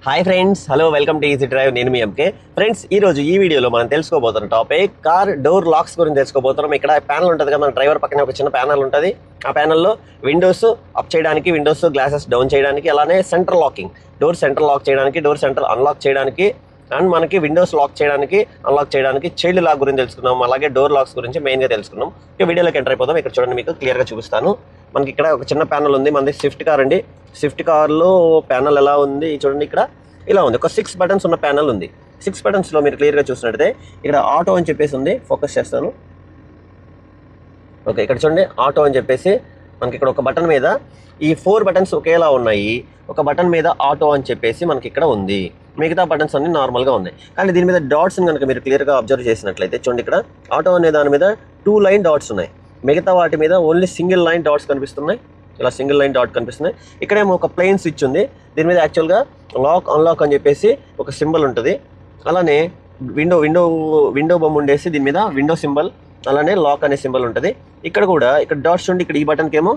Hi friends, hello, welcome to easy drive. నేను మీ MK. Friends, ఈ రోజు ఈ వీడియోలో మనం తెలుసుకోబోతున్న టాపిక్ కార్ డోర్ లాక్స్ గురించి తెలుసుకోబోతున్నాం. ఇక్కడ ప్యానల్ ఉంటుంది కదా, మన డ్రైవర్ పక్కన ఒక చిన్న ప్యానల్ ఉంటుంది. ఆ ప్యానల్లో విండోస్ అప్ చేయడానికి, విండోస్ గ్లాసెస్ డౌన్ చేయడానికి, అలానే centre locking, door centre lock చేయడానికి, డోర్ సెంటర్ అన్లాక్ చేయడానికి, అండ్ మనకి విండోస్ లాక్ చేయడానికి, అన్లాక్ చేయడానికి, చైల్డ్ లాక్ గురించి తెలుసుకున్నాం. అలాగే డోర్ లాక్స్ గురించి మెయిన్గా తెలుసుకున్నాం. ఇక వీడియోలోకి ఎంటర్ అయిపోతాం. ఇక్కడ చూడండి, మీకు క్లియర్గా చూపిస్తాను. మనకి ఇక్కడ ఒక చిన్న ప్యానల్ ఉంది. మనది స్విఫ్ట్ కార్ అండి. స్విఫ్ట్ కార్లో ప్యానల్ ఎలా ఉంది చూడండి. ఇక్కడ ఇలా ఉంది. ఒక 6 బటన్స్ ఉన్న ప్యానల్ ఉంది. 6 బటన్స్లో మీరు క్లియర్గా చూసినట్టయితే ఇక్కడ ఆటో అని చెప్పేసి ఉంది. ఫోకస్ చేస్తాను. ఓకే, ఇక్కడ చూడండి, ఆటో అని చెప్పేసి మనకి ఇక్కడ ఒక బటన్ మీద ఈ 4 బటన్స్ ఒకేలా ఉన్నాయి. ఒక బటన్ మీద ఆటో అని చెప్పేసి మనకి ఇక్కడ ఉంది. మిగతా బటన్స్ అన్ని నార్మల్గా ఉన్నాయి. కానీ దీని మీద డాట్స్ని కనుక మీరు క్లియర్గా అబ్జర్వ్ చేసినట్లయితే చూడండి, ఇక్కడ ఆటో అనే దాని మీద 2 లైన్ డాట్స్ ఉన్నాయి. మిగతా వాటి మీద ఓన్లీ సింగిల్ లైన్ డాట్స్ కనిపిస్తున్నాయి. ఇలా సింగిల్ లైన్ డాట్ కనిపిస్తున్నాయి. ఇక్కడేమో ఒక ప్లెయిన్ స్విచ్ ఉంది. దీని మీద యాక్చువల్గా లాక్ అన్లాక్ అని చెప్పేసి ఒక సింబల్ ఉంటుంది. అలానే విండో బొమ్మ ఉండేసి దీని మీద విండో సింబల్, అలానే లాక్ అనే సింబల్ ఉంటుంది. ఇక్కడ కూడా ఇక్కడ డాట్స్ ఉండి, ఇక్కడ ఈ బటన్కి ఏమో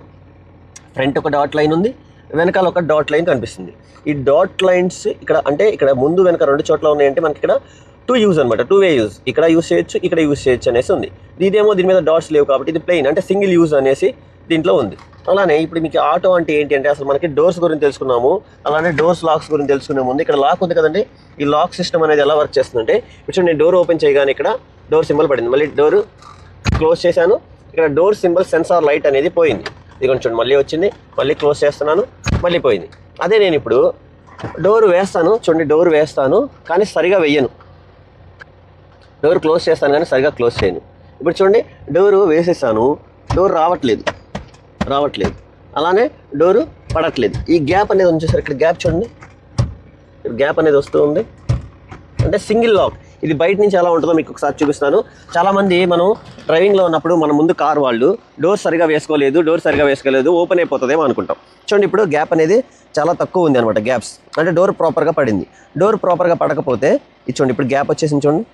ఫ్రంట్ ఒక డాట్ లైన్ ఉంది, వెనకాల ఒక డాట్ లైన్ కనిపిస్తుంది. ఈ డాట్ లైన్స్ ఇక్కడ అంటే ఇక్కడ ముందు వెనక 2 చోట్ల ఉన్నాయంటే మనకి ఇక్కడ 2 యూజ్ అనమాట, 2 వే యూజ్. ఇక్కడ యూజ్ చేయొచ్చు, ఇక్కడ యూజ్ చేయొచ్చు అనేసి ఉంది. ఇదేమో దీని మీద డాట్స్ లేవు కాబట్టి ఇది ప్లెయిన్, అంటే సింగిల్ యూజ్ అనేసి దీంట్లో ఉంది. అలానే ఇప్పుడు మీకు ఆటో అంటే ఏంటి అంటే అసలు మనకి డోర్స్ గురించి తెలుసుకున్నాము. అలానే డోర్స్ లాక్స్ గురించి తెలుసుకునే ముందు ఇక్కడ లాక్ ఉంది కదండి. ఈ లాక్ సిస్టమ్ అనేది ఎలా వర్క్ చేస్తుందంటే, ఇప్పుడు నేను డోర్ ఓపెన్ చేయగానే ఇక్కడ డోర్ సింబల్ పడింది. మళ్ళీ డోర్ క్లోజ్ చేశాను, ఇక్కడ డోర్ సింబల్ సెన్సార్ లైట్ అనేది పోయింది. ఇది కొంచెం మళ్ళీ వచ్చింది, మళ్ళీ క్లోజ్ చేస్తున్నాను, మళ్ళీ పోయింది. అదే నేను ఇప్పుడు డోర్ వేస్తాను, చూడండి, డోర్ వేస్తాను కానీ సరిగా వెయ్యను. డోర్ క్లోజ్ చేస్తాను కానీ సరిగా క్లోజ్ చేయను. ఇప్పుడు చూడండి, డోరు వేసేసాను, డోర్ రావట్లేదు. అలానే డోరు పడట్లేదు. ఈ గ్యాప్ అనేది వచ్చేసరికి ఇక్కడ గ్యాప్ చూడండి, గ్యాప్ అనేది వస్తూ ఉంది. అంటే సింగిల్ లాక్. ఇది బయట నుంచి ఎలా ఉంటుందో మీకు ఒకసారి చూపిస్తాను. చాలామంది మనం డ్రైవింగ్లో ఉన్నప్పుడు మన ముందు కార్ వాళ్ళు డోర్ సరిగా వేసుకోలేదు, ఓపెన్ అయిపోతుందేమో అనుకుంటాం. చూడండి, ఇప్పుడు గ్యాప్ అనేది చాలా తక్కువ ఉంది అనమాట. గ్యాప్స్ అంటే డోర్ ప్రాపర్గా పడింది. డోర్ ప్రాపర్గా పడకపోతే ఇది చూడండి, ఇప్పుడు గ్యాప్ వచ్చేసింది చూడండి,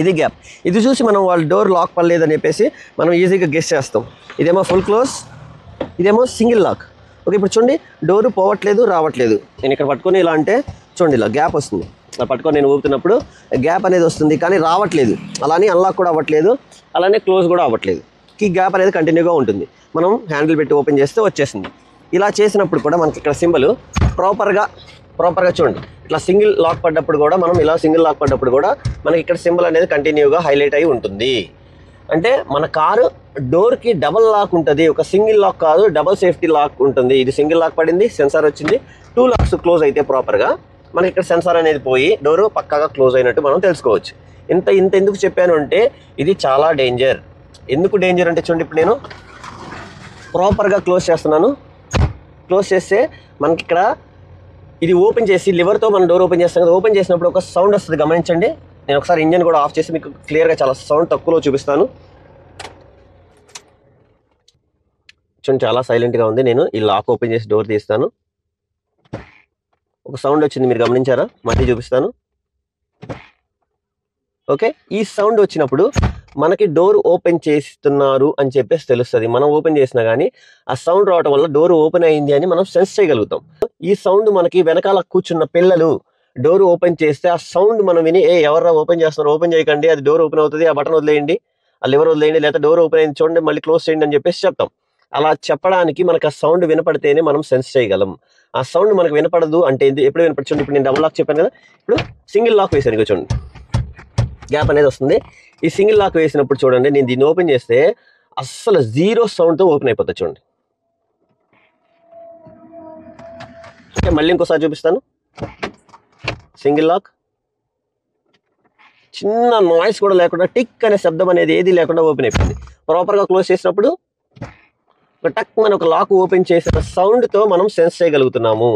ఇది గ్యాప్. ఇది చూసి మనం వాళ్ళు డోర్ లాక్ పడలేదని చెప్పేసి మనం ఈజీగా గెస్ చేస్తాం. ఇదేమో ఫుల్ క్లోజ్, ఇదేమో సింగిల్ లాక్. ఓకే, ఇప్పుడు చూడండి, డోరు పోవట్లేదు, రావట్లేదు. నేను ఇక్కడ పట్టుకొని ఇలా అంటే చూడండి, ఇలా గ్యాప్ వస్తుంది. ఇలా పట్టుకొని నేను ఊపుతున్నప్పుడు గ్యాప్ అనేది వస్తుంది కానీ రావట్లేదు. అలానే అన్లాక్ కూడా అవ్వట్లేదు, అలానే క్లోజ్ కూడా అవ్వట్లేదు. ఈ గ్యాప్ అనేది కంటిన్యూగా ఉంటుంది. మనం హ్యాండిల్ పెట్టి ఓపెన్ చేస్తే వచ్చేసింది. ఇలా చేసినప్పుడు కూడా మనకి ఇక్కడ సింబల్ ప్రాపర్గా చూడండి, ఇట్లా సింగిల్ లాక్ పడ్డప్పుడు కూడా మనం ఇలా సింగిల్ లాక్ పడ్డప్పుడు కూడా మనకి ఇక్కడ సింబల్ అనేది కంటిన్యూగా హైలైట్ అయి ఉంటుంది. అంటే మన కారు డోర్కి డబల్ లాక్ ఉంటుంది. ఒక సింగిల్ లాక్ కాదు, డబల్ సేఫ్టీ లాక్ ఉంటుంది. ఇది సింగిల్ లాక్ పడింది, సెన్సార్ వచ్చింది. 2 లాక్స్ క్లోజ్ అయితే ప్రాపర్గా మనకి ఇక్కడ సెన్సార్ అనేది పోయి డోరు పక్కాగా క్లోజ్ అయినట్టు మనం తెలుసుకోవచ్చు. ఇంత ఎందుకు చెప్పాను అంటే ఇది చాలా డేంజర్. ఎందుకు డేంజర్ అంటే చూడండి, ఇప్పుడు నేను ప్రాపర్గా క్లోజ్ చేస్తున్నాను. క్లోజ్ చేస్తే మనకి ఇక్కడ ఇది ఓపెన్ చేసి లివర్తో మనం డోర్ ఓపెన్ చేస్తాం కదా, ఓపెన్ చేసినప్పుడు ఒక సౌండ్ వస్తుంది, గమనించండి. నేను ఒకసారి ఇంజన్ కూడా ఆఫ్ చేసి మీకు క్లియర్గా చాలా సౌండ్ తక్కువలో చూపిస్తాను. చూడండి, చాలా సైలెంట్గా ఉంది. నేను ఈ లాక్ ఓపెన్ చేసి డోర్ తీస్తాను, ఒక సౌండ్ వచ్చింది, మీరు గమనించారా? మళ్ళీ చూపిస్తాను. ఓకే, ఈ సౌండ్ వచ్చినప్పుడు మనకి డోర్ ఓపెన్ చేస్తున్నారు అని చెప్పేసి తెలుస్తుంది. మనం ఓపెన్ చేసినా కానీ ఆ సౌండ్ రావడం వల్ల డోర్ ఓపెన్ అయింది అని మనం సెన్స్ చేయగలుగుతాం. ఈ సౌండ్ మనకి వెనకాల కూర్చున్న పిల్లలు డోర్ ఓపెన్ చేస్తే ఆ సౌండ్ మనం విని, ఎవర్రా ఓపెన్ చేస్తున్నారు, ఓపెన్ చేయకండి, అది డోర్ ఓపెన్ అవుతుంది, ఆ బటన్ వదిలేయండి, ఆ లివర్ వదిలేయండి, లేదా డోర్ ఓపెన్ అయింది చూడండి, మళ్ళీ క్లోజ్ చేయండి అని చెప్పేసి చెప్తాం. అలా చెప్పడానికి మనకు ఆ సౌండ్ వినపడితేనే మనం సెన్స్ చేయగలం. ఆ సౌండ్ మనకు వినపడదు అంటే ఎప్పుడు వినపడుతుంది? ఇప్పుడు నేను డబుల్ లాక్ చెప్పాను కదా, ఇప్పుడు సింగిల్ లాక్ వేసాను, చూడండి గ్యాప్ అనేది వస్తుంది. ఈ సింగిల్ లాక్ వేసినప్పుడు చూడండి, నేను దీన్ని ఓపెన్ చేస్తే అస్సలు 0 సౌండ్తో ఓపెన్ అయిపోతుంది చూడండి. ఓకే, మళ్ళీ ఇంకోసారి చూపిస్తాను. సింగిల్ లాక్, చిన్న నాయిస్ కూడా లేకుండా, టిక్ అనే శబ్దం అనేది ఏది లేకుండా ఓపెన్ అయిపోయింది. ప్రాపర్గా క్లోజ్ చేసినప్పుడు టక్ మన ఒక లాక్ ఓపెన్ చేసిన సౌండ్తో మనం సెన్స్ చేయగలుగుతున్నాము.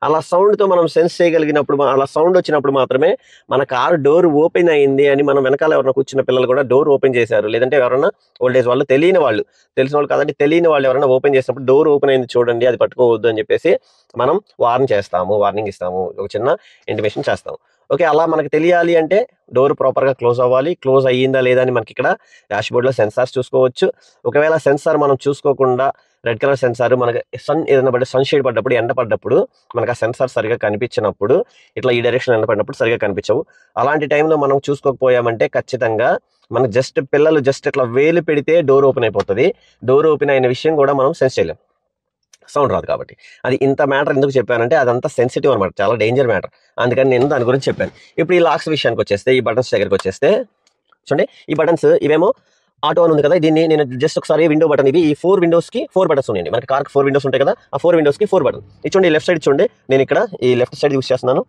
అలా సౌండ్తో మనం సెన్స్ చేయగలిగినప్పుడు, అలా సౌండ్ వచ్చినప్పుడు మాత్రమే మన కారు డోర్ ఓపెన్ అయింది అని మనం వెనకాల ఎవరైనా కూర్చున్న పిల్లలు కూడా డోర్ ఓపెన్ చేశారు, లేదంటే ఎవరైనా ఓల్డేజ్ వాళ్ళు, తెలిసిన వాళ్ళు కాదంటే తెలియని వాళ్ళు ఎవరైనా ఓపెన్ చేసినప్పుడు డోర్ ఓపెన్ అయింది చూడండి, అది పట్టుకోవద్దు అని చెప్పేసి మనం వార్నింగ్ ఇస్తాము, ఒక చిన్న ఇంటిమేషన్ చేస్తాము. ఓకే, అలా మనకు తెలియాలి అంటే డోర్ ప్రాపర్గా క్లోజ్ అవ్వాలి. క్లోజ్ అయ్యిందా లేదా అని మనకి ఇక్కడ డాష్ బోర్డ్లో సెన్సార్స్ చూసుకోవచ్చు. ఒకవేళ సెన్సార్ మనం చూసుకోకుండా రెడ్ కలర్ సెన్సార్ మనకి ఏదైనా పడ్డ సన్ షేడ్ పడ్డప్పుడు, ఎండ పడ్డప్పుడు మనకు ఆ సెన్సార్ సరిగా కనిపించినప్పుడు, ఇట్లా ఈ డైరెక్షన్ ఎండ పడినప్పుడు సరిగా కనిపించవు. అలాంటి టైంలో మనం చూసుకోకపోయామంటే ఖచ్చితంగా మనకు పిల్లలు ఇట్లా వేలు పెడితే డోర్ ఓపెన్ అయిపోతుంది. డోర్ ఓపెన్ అయిన విషయం కూడా మనం సెన్స్ చేయలేం, సౌండ్ రాదు కాబట్టి. అది ఇంత మ్యాటర్ ఎందుకు చెప్పానంటే అదంతా సెన్సిటివ్ అనమాట, చాలా డేంజర్ మ్యాటర్. అందుకని నేను దాని గురించి చెప్పాను. ఇప్పుడు ఈ లాక్స్ విషయానికి వచ్చేస్తే, ఈ బటన్స్ దగ్గరికి వచ్చేస్తే చూడండి, ఈ బటన్స్ ఇవేమో ఆటో అని ఉంది కదా, దీన్ని నేను జస్ట్ ఒకసారి విండో బటన్, ఇవి ఈ 4 విండోస్కి 4 బటన్స్ ఉన్నాయండి. మనకి కార్కి 4 విండోస్ ఉంటాయి కదా, ఆ 4 విండోస్కి 4 బటన్. ఇది చూడండి, లెఫ్ట్ సైడ్ చూడండి, నేను ఇక్కడ ఈ లెఫ్ట్ సైడ్ యూస్ చేస్తున్నాను,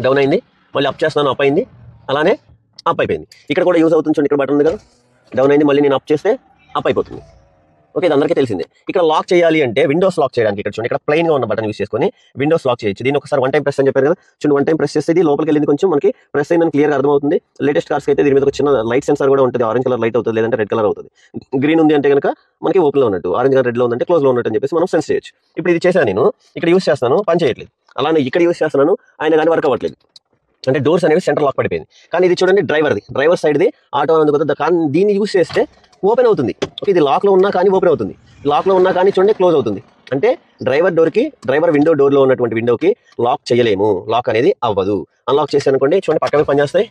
డౌన్ అయింది, మళ్ళీ అప్ చేస్తున్నాను, అప్ అయింది, అలానే అప్ అయిపోయింది. ఇక్కడ కూడా యూజ్ అవుతుంది చూడండి, ఇక్కడ బటన్ ఉంది కదా, డౌన్ అయింది, మళ్ళీ నేను అప్ చేస్తే అప్ అయిపోతుంది. ఓకే, ఇది అందరికీ తెలిసిందే. ఇక్కడ లాక్ చేయాలి అంటే విండోస్ లాక్ చేయడానికి ఇక్కడ చూడండి, ఇక్కడ ప్లెయిన్ గా ఉన్న బటన్ యూస్ చేసుకొని విండోస్ లాక్ చేయొచ్చు. దీన్ని ఒకసారి 1 టైం ప్రెస్ అని చెప్పారు కదా, చూడండి 1 టైం ప్రెస్ చేస్తే ఇది లోపలికి వెళ్ళింది, కొంచెం మనకి ప్రెస్ అయిందని క్లియర్గా అర్థమవుతుంది. లేటెస్ట్ కార్స్ అయితే దీని మీద ఒక చిన్న లైట్ సెన్సార్ కూడా ఉంటుంది, ఆరెంజ్ కలర్ లైట్ అవుతుంది, లేదంటే రెడ్ కలర్ అవుతుంది. గ్రీన్ ఉంది అంటే కనుక మనకి ఓపెన్ లో ఉన్నట్టు, ఆరెంజ్ కలర్ రెడ్ లో ఉందంటే క్లోజ్ లో ఉన్నట్టు అని చెప్పేసి మనం సెన్స్ చేయొచ్చు. ఇప్పుడు ఇది చేశాను నేను, ఇక్కడ యూస్ చేస్తాను, పని చేయట్లేదు. అలానే ఇక్కడ యూస్ చేస్తున్నాను, ఆయన కానీ వర్క్ అవ్వట్లేదు. అంటే డోర్స్ అనేవి సెంటర్ లాక్ పడిపోయింది. కానీ ఇది చూడండి డ్రైవర్ సైడ్ది ఆటో అనేది కదా, కానీ దీన్ని యూస్ చేస్తే ఓపెన్ అవుతుంది. ఓకే, ఇది లాక్లో ఉన్నా కానీ ఓపెన్ అవుతుంది, లాక్లో ఉన్నా కానీ చూడండి క్లోజ్ అవుతుంది. అంటే డ్రైవర్ విండో డోర్లో ఉన్నటువంటి విండోకి లాక్ చేయలేము, లాక్ అనేది అవ్వదు. అన్లాక్ చేసి అనుకోండి చూడండి పక్కనే పనిచేస్తాయి.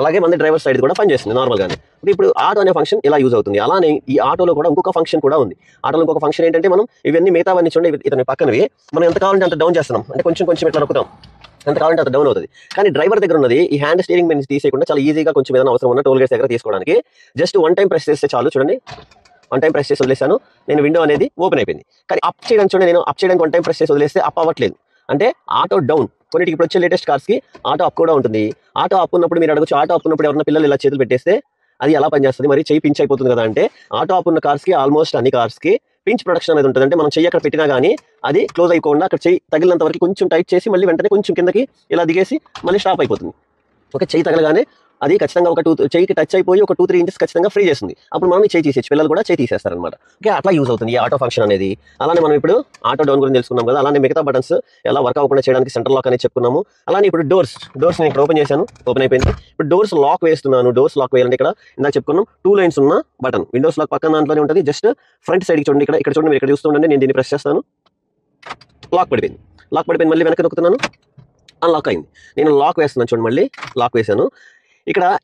అలాగే మన డ్రైవర్ సైడ్ కూడా పనిచేస్తుంది నార్మల్గానే. ఇప్పుడు ఆటో అనే ఫంక్షన్ ఇలా యూజ్ అవుతుంది. అలానే ఈ ఆటోలో కూడా ఇంకొక ఫంక్షన్ కూడా ఉంది. ఆటోలో ఇంకొక ఫంక్షన్ ఏంటంటే, మనం ఇవన్నీ మిగతావన్నీ చూడండి, ఇతని పక్కనవి మనం ఎంత కావాలంటే అంత డౌన్ చేస్తున్నాం, అంటే కొంచెం ఇట్లా నొక్కుతాం, ఎంత కావాలంటే అంత డౌన్ అవుతుంది. కానీ డ్రైవర్ దగ్గర ఉన్నది ఈ హ్యాండ్ స్టీరింగ్ మీద తీసేయకుండా చాలా ఈజీగా కొంచెం ఏదైనా అవసరం ఉన్న టోల్ గేట్స్ దగ్గర తీసుకోవడానికి జస్ట్ 1 టైం ప్రెస్ చేస్తే చాలు. చూడండి 1 టైం ప్రెస్ చేసి వదిలేసాను, నేను విండో అనేది ఓపెన్ అయిపోయింది. కానీ అప్ చేయడానికి చూడండి, నేను అప్ చేయడానికి 1 టైం ప్రెస్ చేసి వదిలేస్తే అప్ అవ్వట్లేదు, అంటే ఆటో డౌన్. కొన్నిటికి ఇప్పుడు వచ్చే లేటెస్ట్ కార్స్కి ఆటో అప్ కూడా ఉంటుంది. ఆటో అప్ ఉన్నప్పుడు మీరు అడగచ్చు, ఆటో అప్ ఉన్నప్పుడు ఎవరైనా పిల్లలు ఇలా చేతులు పెట్టేస్తే అది ఎలా పనిచేస్తుంది, మరి చెయ్యి పించ్ అయిపోతుంది కదా అంటే, ఆటో అప్ ఉన్న కార్స్కి ఆల్మోస్ట్ అన్ని కార్స్కి పించ్ ప్రొడక్షన్ అనేది ఉంటుంది. అంటే మనం చెయ్యి అక్కడ పెట్టినా కానీ అది క్లోజ్ అయిపోకుండా అక్కడ చెయ్యి తగిలినంత వరకు కొంచెం టైట్ చేసి మళ్ళీ వెంటనే కొంచెం కిందకి ఇలా దిగేసి మళ్ళీ స్టాప్ అయిపోతుంది. ఓకే, చెయ్యి తగలగానే అది ఖచ్చితంగా ఒక చెయ్యికి టచ్ అయిపోయి ఒక 2-3 ఇంచెస్ ఖచ్చితంగా ఫ్రీ చేస్తుంది. అప్పుడు మనం ఈ చెయ్యి తీసేసి పిల్లలు కూడా చెయ్యి తీసేస్తారనమాట. ఓకే, అట్లా యూజ్ అవుతుంది ఈ ఆటో ఫంక్షన్ అనేది. అలానే మనం ఇప్పుడు ఆటో డౌన్ గురించి తెలుసుకున్నాం కదా, అలానే మిగతా బటన్స్ ఎలా వర్క్ అవ్వకుండా చేయడానికి సెంటర్ లాక్ అనేది చెప్పుకున్నాము. అలానే ఇప్పుడు డోర్స్ నేను ఇక్కడ ఓపెన్ చేశాను, ఓపెన్ అయిపోయింది. ఇప్పుడు డోర్స్ లాక్ వేస్తున్నాను. డోర్స్ లాక్ వేయాలంటే ఇక్కడ ఇందాక చెప్పుకున్నాం 2 లైన్స్ ఉన్న బటన్, విండోస్ లాక్ పక్కన దాంట్లోనే ఉంటుంది. జస్ట్ ఫ్రంట్ సైడ్కి చూడండి, ఇక్కడ చూడండి, మీరు ఇక్కడ చూస్తుండండి, నేను దీన్ని ప్రెస్ చేస్తాను, లాక్ పడిపోయింది. మళ్ళీ వెనక్కి నొక్కుతున్నాను, అన్లాక్ అయింది. నేను లాక్ వేస్తున్నాను చూడండి, మళ్ళీ లాక్ వేసాను.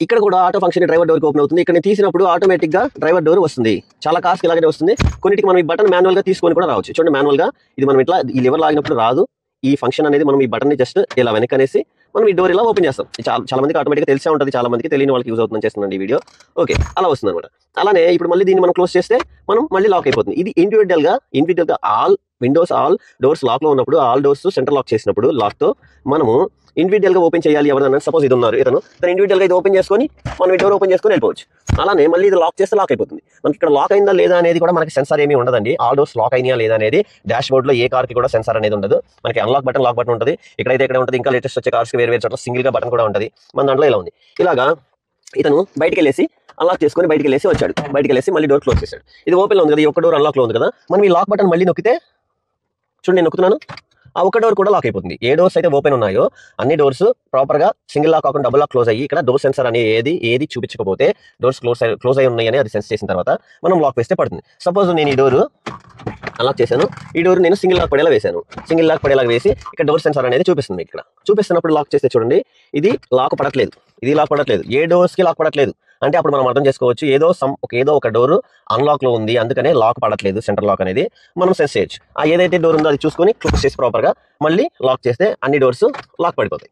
ఇక్కడ కూడా ఆటో ఫంక్షన్ డ్రైవర్ డోర్కి ఓపెన్ అవుతుంది. ఇక్కడ నేను తీసినప్పుడు ఆటోమేటిక్గా డ్రైవర్ డోర్ వస్తుంది. చాలా కార్స్కి ఇలాగే వస్తుంది. కొన్నిటికి మనం ఈ బటన్ మాన్యువల్గా తీసుకొని కూడా రావచ్చు. చూడండి మాన్యువల్గా ఇది మనం ఇట్లా ఈ లివర్ లాగినప్పుడు రాదు. ఈ ఫంక్షన్ అనేది మనం ఈ బటన్ని జస్ట్ ఇలా వెనకనేసి మనం ఈ డోర్ ఇలా ఓపెన్ చేస్తాం. చాలా మందికి ఆటోమేటిక్గా తెలిసే ఉంటుంది, చాలా మందికి తెలియని వాళ్ళకి యూజ్ అవుతుందని చేస్తున్నాను ఈ వీడియో. ఓకే, అలా వస్తుంది అనమాట. అలానే ఇప్పుడు మళ్ళీ దీన్ని మనం క్లోజ్ చేస్తే మనం మళ్ళీ లాక్ అయిపోతుంది. ఇది ఇండివిజువల్గా ఆల్ విండోస్ ఆల్ డోర్స్ లాక్లో ఉన్నప్పుడు, ఆల్ డోర్స్ సెంటర్ లాక్ చేసినప్పుడు లాక్తో మనము ఇండివిజువల్గా ఓపెన్ చేయాలి. ఎవరైనా సపోజ్ ఇది ఉన్నారు, ఇతను ఇండివిజువల్గా ఇది ఓపెన్ చేసుకొని మనం ఈ డోర్ ఓపెన్ చేసుకొని వెళ్ళిపోవచ్చు. అలానే మళ్ళీ ఇది లాక్ చేస్తే లాక్ అయిపోతుంది. మనకి ఇక్కడ లాక్ అయిందా లేదా అనేది కూడా మనకి సెన్సార్ ఏమీ ఉండదండి. ఆల్ డోర్స్ లాక్ అయినా లేదా అనేది డాష్ బోర్డ్లో ఏ కార్కి కూడా సెన్సార్ అనేది ఉండదు. మనకి అన్లాక్ బటన్, లాక్ బటన్ ఉంటుంది. ఇక్కడైతే ఇక్కడ ఉంటుంది. ఇంకా లేటెస్ట్ వచ్చే కార్స్కి వేరే చోట్ల సింగిల్గా బటన్ కూడా ఉంటుంది. మన దాంట్లో ఇలా ఉంది. ఇలాగా ఇతను బయటికి వెళ్ళేసి అన్లాక్ చేసుకొని బయటికి వెళ్ళేసి వచ్చాడు, బయటికి వెళ్ళేసి మళ్ళీ డోర్ క్లోజ్ చేశాడు. ఇది ఓపెన్లో ఉంది కదా, ఈ ఒక్క డోర్ అన్లాక్లో ఉంది కదా, మనం ఈ లాక్ బటన్ మళ్ళీ నొక్కితే చూడండి, నేను నొక్కుతున్నాను, ఆ ఒక్క డోర్ కూడా లాక్ అయిపోతుంది. ఏ డోర్స్ అయితే ఓపెన్ ఉన్నాయో అన్ని డోర్స్ ప్రాపర్గా సింగిల్ లాక్ కాకుండా డబుల్ లాక్ క్లోజ్ అయ్యి, ఇక్కడ డోర్ సెన్సార్ అనేది ఏది చూపించకపోతే డోర్స్ క్లోజ్ అయి ఉన్నాయని అది సెన్స్ చేసిన తర్వాత మనం లాక్ వేస్తే పడుతుంది. సపోజ్ నేను ఈ డోరు అన్లాక్ చేశాను, ఈ డోర్ నేను సింగిల్ లాక్ పడేలా వేశాను. సింగిల్ లాక్ పడేలా వేసి ఇక్కడ డోర్ సెన్సార్ అనేది చూపిస్తుంది. ఇక్కడ చూపిస్తున్నప్పుడు లాక్ చేస్తే చూడండి, ఇది లాక్ పడట్లేదు, ఇది లాక్ పడట్లేదు, ఏ డోర్స్కి లాక్ పడట్లేదు. అంటే అప్పుడు మనం అర్థం చేసుకోవచ్చు, ఏదో ఒక డోర్ అన్లాక్లో ఉంది, అందుకనే లాక్ పడట్లేదు, సెంటర్ లాక్ అనేది మనం సెన్స్ చేయొచ్చు. ఆ ఏదైతే డోర్ ఉందో అది చూసుకొని క్లోజ్ చేసి ప్రాపర్గా మళ్ళీ లాక్ చేస్తే అన్ని డోర్స్ లాక్ పడిపోతాయి.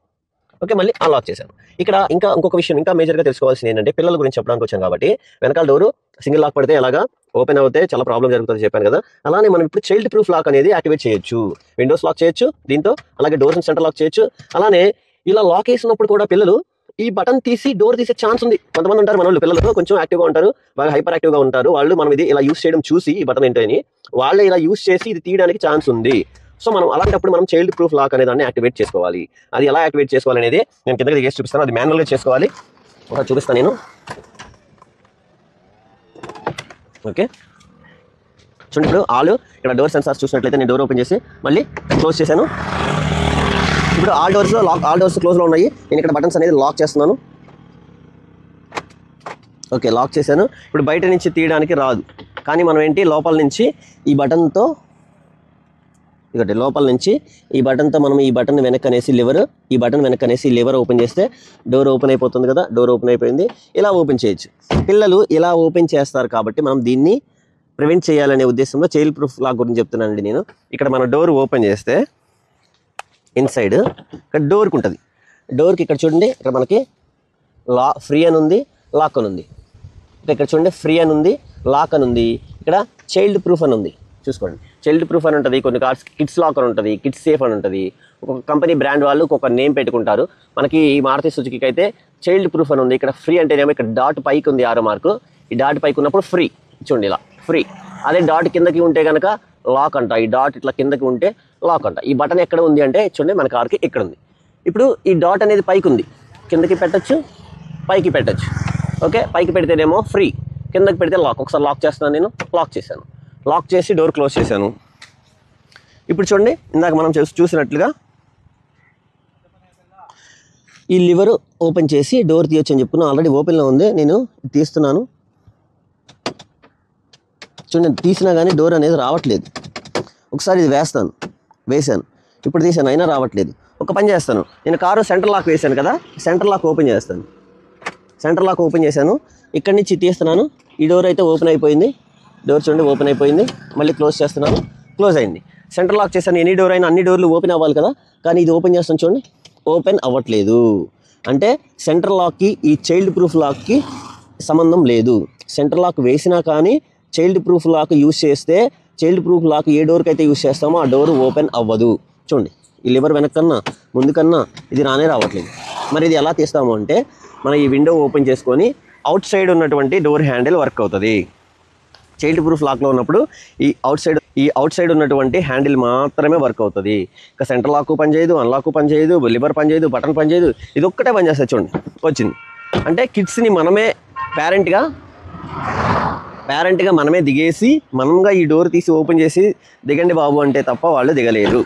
ఓకే, మళ్ళీ అన్లాక్ చేశాను. ఇక్కడ ఇంకొక విషయం ఇంకా మేజర్గా తెలుసుకోవాల్సింది ఏంటంటే, పిల్లల గురించి చెప్పడానికి వచ్చాను కాబట్టి, వెనకాల డోరు సింగిల్ లాక్ పడితే ఎలాగా ఓపెన్ అవుతే చాలా ప్రాబ్లం జరుగుతుంది చెప్పాను కదా. అలానే మనం ఇప్పుడు చైల్డ్ ప్రూఫ్ లాక్ అనేది యాక్టివేట్ చేయొచ్చు. విండోస్ లాక్ చేయొచ్చు దీంతో, అలాగే డోర్స్ సెంటర్ లాక్ చేయొచ్చు. అలానే ఇలా లాక్ వేసినప్పుడు కూడా పిల్లలు ఈ బటన్ తీసి డోర్ తీసే ఛాన్స్ ఉంది. కొంతమంది ఉంటారు మన వాళ్ళు, పిల్లలు కొంచెం యాక్టివ్గా ఉంటారు, బాగా హైపర్ యాక్టివ్గా ఉంటారు. వాళ్ళు మనం ఇది ఇలా యూస్ చేయడం చూసి ఈ బటన్ ఏంటని వాళ్ళే ఇలా యూస్ చేసి ఇది తీయడానికి ఛాన్స్ ఉంది. సో మనం అలాంటప్పుడు మనం చైల్డ్ ప్రూఫ్ లాక్ అనే దాన్ని యాక్టివేట్ చేసుకోవాలి. అది ఎలా యాక్టివేట్ చేసుకోవాలి అనేది నేను కిందకి దిగేసి చూపిస్తాను. అది మాన్యువల్గా చేసుకోవాలి, ఒకటి చూపిస్తాను నేను. ఓకే, చూడండి ఇప్పుడు ఇక్కడ డోర్ సెన్సార్స్ చూసినట్లయితే నేను డోర్ ఓపెన్ చేసి మళ్ళీ క్లోజ్ చేశాను. ఇప్పుడు ఆల్ డోర్స్ క్లోజ్లో ఉన్నాయి. నేను ఇక్కడ బటన్స్ అనేది లాక్ చేస్తున్నాను. ఓకే, లాక్ చేశాను. ఇప్పుడు బయట నుంచి తీయడానికి రాదు, కానీ మనం ఏంటి లోపల నుంచి ఈ బటన్తో ఇదొకటి లోపల నుంచి ఈ బటన్తో మనం ఈ బటన్ వెనక్కనేసి లివర్ ఓపెన్ చేస్తే డోర్ ఓపెన్ అయిపోతుంది కదా. డోర్ ఓపెన్ అయిపోయింది. ఇలా ఓపెన్ చేయొచ్చు. పిల్లలు ఇలా ఓపెన్ చేస్తారు కాబట్టి మనం దీన్ని ప్రివెంట్ చేయాలనే ఉద్దేశంలో చైల్డ్ ప్రూఫ్ లాక్ గురించి చెప్తున్నానండి నేను. ఇక్కడ మన డోర్ ఓపెన్ చేస్తే ఇన్సైడ్ ఇక్కడ డోర్కి ఉంటుంది. డోర్కి ఇక్కడ చూడండి, ఇక్కడ మనకి ఫ్రీ అని ఉంది, లాక్ అని ఉంది. ఇక్కడ చూడండి, ఫ్రీ అని ఉంది, లాక్ అని ఉంది. ఇక్కడ చైల్డ్ ప్రూఫ్ అని ఉంది. చూసుకోండి, చైల్డ్ ప్రూఫ్ అని ఉంటుంది. కొన్ని కార్స్ కిడ్స్ లాక్ అని ఉంటుంది, కిడ్స్ సేఫ్ అని ఉంటుంది. ఒక్కొక్క కంపెనీ బ్రాండ్ వాళ్ళు ఒక్కొక్క నేమ్ పెట్టుకుంటారు. మనకి ఈ మారుతి సుజుకికి అయితే చైల్డ్ ప్రూఫ్ అని ఉంది. ఇక్కడ ఫ్రీ అంటేనేమో ఇక్కడ డాట్ పైకి ఉంది, ఆరో మార్కు. ఈ డాట్ పైకి ఉన్నప్పుడు ఫ్రీ, చూడండి ఇలా ఫ్రీ. అదే డాట్ కిందకి ఉంటే కనుక లాక్ అంట. ఈ డాట్ ఇట్లా కిందకి ఉంటే లాక్ అంట. ఈ బటన్ ఎక్కడ ఉంది అంటే చూడండి, మన కార్కి ఇక్కడ ఉంది. ఇప్పుడు ఈ డాట్ అనేది పైకి ఉంది, కిందకి పెట్టచ్చు, పైకి పెట్టచ్చు. ఓకే, పైకి పెడితేనేమో ఫ్రీ, కిందకి పెడితే లాక్. ఒకసారి లాక్ చేస్తున్నాను, నేను లాక్ చేశాను. లాక్ చేసి డోర్ క్లోజ్ చేశాను. ఇప్పుడు చూడండి, ఇందాక మనం చూసినట్లుగా ఈ లివర్ ఓపెన్ చేసి డోర్ తీయొచ్చు అని చెప్పుకున్నాను. ఆల్రెడీ ఓపెన్లో ఉంది, నేను తీస్తున్నాను. చూడండి, తీసినా కానీ డోర్ అనేది రావట్లేదు. ఒకసారి ఇది వేసాను, ఇప్పుడు తీసాను, అయినా రావట్లేదు. ఒక పని చేస్తాను, నేను కారు సెంటర్ లాక్ వేసాను కదా, సెంటర్ లాక్ ఓపెన్ చేస్తాను. సెంటర్ లాక్ ఓపెన్ చేశాను, ఇక్కడి నుంచి తీస్తున్నాను. ఈ డోర్ అయితే ఓపెన్ అయిపోయింది. డోర్ చూడండి ఓపెన్ అయిపోయింది. మళ్ళీ క్లోజ్ చేస్తున్నాను, క్లోజ్ అయింది. సెంటర్ లాక్ చేశాను. ఎనీ డోర్ అయినా అన్ని డోర్లు ఓపెన్ అవ్వాలి కదా, కానీ ఇది ఓపెన్ చేస్తాను చూడండి, ఓపెన్ అవ్వట్లేదు. అంటే సెంటర్ లాక్కి ఈ చైల్డ్ ప్రూఫ్ లాక్కి సంబంధం లేదు. సెంటర్ లాక్ వేసినా కానీ చైల్డ్ ప్రూఫ్ లాక్ యూస్ చేస్తే, చైల్డ్ ప్రూఫ్ లాక్ ఏ డోర్కి అయితే యూస్ చేస్తామో ఆ డోర్ ఓపెన్ అవ్వదు. చూడండి, ఈ లివర్ వెనక్కన్నా ముందుకన్నా ఇది రావట్లేదు. మరి ఇది ఎలా తీస్తాము అంటే, మనం ఈ విండో ఓపెన్ చేసుకొని అవుట్ సైడ్ ఉన్నటువంటి డోర్ హ్యాండిల్ వర్క్ అవుతుంది. చైల్డ్ ప్రూఫ్ లాక్లో ఉన్నప్పుడు ఈ అవుట్ సైడ్ ఉన్నటువంటి హ్యాండిల్ మాత్రమే వర్క్ అవుతుంది. ఇంకా సెంటర్ లాక్ పనిచేయదు, అన్లాక్ పనిచేయదు, లివర్ పనిచేయదు, బటన్ పనిచేయదు. ఇది ఒక్కటే పనిచేస్తుంది. చూడండి వచ్చింది. అంటే కిడ్స్ని మనమే పేరెంట్గా మనమే దిగేసి మనంగా ఈ డోర్ తీసి ఓపెన్ చేసి దిగండి బాబు అంటే తప్ప వాళ్ళు దిగలేరు.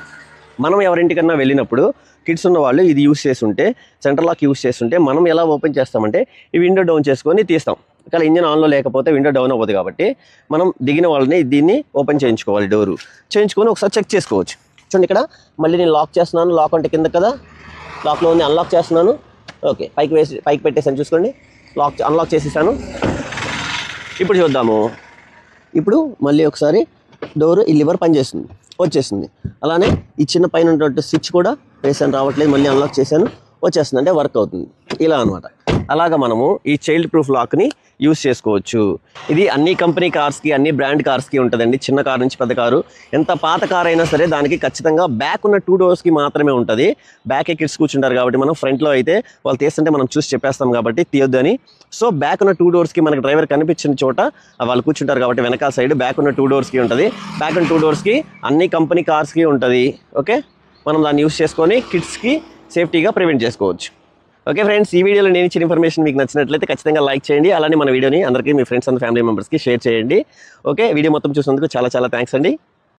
మనం ఎవరింటికన్నా వెళ్ళినప్పుడు కిడ్స్ ఉన్న వాళ్ళు ఇది యూస్ చేస్తుంటే, సెంటర్ లాక్ యూస్ చేస్తుంటే మనం ఎలా ఓపెన్ చేస్తామంటే ఈ విండో డౌన్ చేసుకొని తీస్తాం. ఇక్కడ ఇంజన్ ఆన్లో లేకపోతే విండో డౌన్ అవ్వదు కాబట్టి మనం దిగిన వాళ్ళని దీన్ని ఓపెన్ చేయించుకోవాలి. డోరు చేయించుకొని ఒకసారి చెక్ చేసుకోవచ్చు. చూడండి, ఇక్కడ మళ్ళీ నేను లాక్ చేస్తున్నాను. లాక్ అంటే కింద కదా, లాక్లో ఉంది. అన్లాక్ చేస్తున్నాను. ఓకే, పైకి పెట్టేసాను. చూసుకోండి, అన్లాక్ చేసేసాను. ఇప్పుడు చూద్దాము. ఇప్పుడు మళ్ళీ ఒకసారి డోరు ఈ లివర్ పనిచేస్తుంది, వచ్చేసింది. అలానే ఈ చిన్న పైన ఉన్నటువంటి స్విచ్ కూడా వేసాను, రావట్లేదు. మళ్ళీ అన్లాక్ చేశాను, వచ్చేస్తుంది. అంటే వర్క్ అవుతుంది. ఇలా అనమాట. అలాగా మనము ఈ చైల్డ్ ప్రూఫ్ లాక్ని యూస్ చేసుకోవచ్చు. ఇది అన్ని కంపెనీ కార్స్కి, అన్ని బ్రాండ్ కార్స్కి ఉంటుందండి. చిన్న కార్ నుంచి పెద్ద కారు, ఎంత పాత కార్ అయినా సరే దానికి ఖచ్చితంగా బ్యాక్ ఉన్న 2 డోర్స్కి మాత్రమే ఉంటుంది. బ్యాక్ కిడ్స్ కూర్చుంటారు కాబట్టి మనం ఫ్రంట్లో అయితే వాళ్ళు తీస్తుంటే మనం చూసి చెప్పేస్తాం కాబట్టి తీయొద్దు అని. సో బ్యాక్ ఉన్న 2 డోర్స్కి మనకి డ్రైవర్ కనిపించిన చోట వాళ్ళు కూర్చుంటారు కాబట్టి వెనకాల సైడ్ బ్యాక్ ఉన్న 2 డోర్స్కి ఉంటుంది. బ్యాక్ ఉన్న 2 డోర్స్కి అన్ని కంపెనీ కార్స్కి ఉంటుంది. ఓకే, మనం దాన్ని యూస్ చేసుకొని కిడ్స్కి సేఫ్టీగా ప్రివెంట్ చేసుకోవచ్చు. ఓకే ఫ్రెండ్స్, ఈ వీడియోలో నేను ఇచ్చిన ఇన్ఫర్మేషన్ మీకు నచ్చినట్లయితే ఖచ్చితంగా లైక్ చేయండి. అలానే మన వీడియోని అందరికీ మీ ఫ్రెండ్స్ అండ్ ఫ్యామిలీ మెంబర్స్కి షేర్ చేయండి. ఓకే, వీడియో మొత్తం చూసినందుకు చాలా థ్యాంక్స్ అండి.